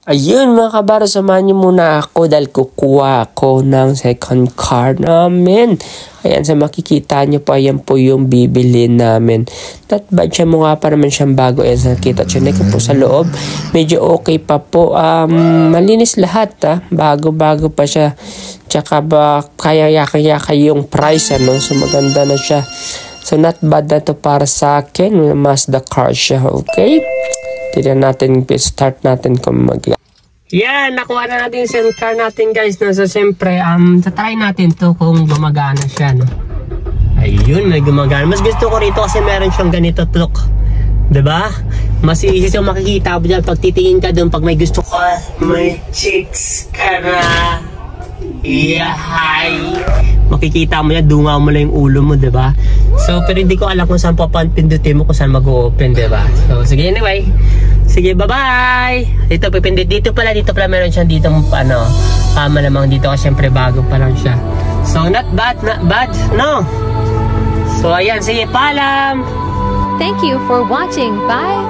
Ayun mga kabaro, samahan niyo muna ako dahil kukuha ako ng second car namin. Ayan, sa makikita niyo po, ayan po yung bibili namin. Not bad siya, mukha pa naman siyang bago. Ayan, nakita siya ko po sa loob. Medyo okay pa po. Malinis lahat bago-bago pa siya. Tsaka ba kaya yung price So maganda na siya. So not bad na to para sa akin. Mazda car siya, okay? Tignan natin, start natin kung Yan, nakuha na natin yung car natin guys. No? So siyempre, try natin to kung gumagana siya. No? Ayun, may gumagana. Mas gusto ko rito kasi meron siyang ganito look. Diba? Mas easy yung makikita mo dyan. Pag titingin ka dun, pag may gusto ka, may chicks ka na. Yahay! Makikita mo yan, dunga mo lang yung ulo mo, diba? So, pero hindi ko alam kung saan papapindutin mo, kung saan mag-open, diba? So, sige, anyway. Sige, bye-bye! Dito, pipindit. Dito pala meron siyang dito, malamang dito kasi syempre bago pa lang siya. So, not bad, no? So, ayan, sige, paalam! Thank you for watching. Bye!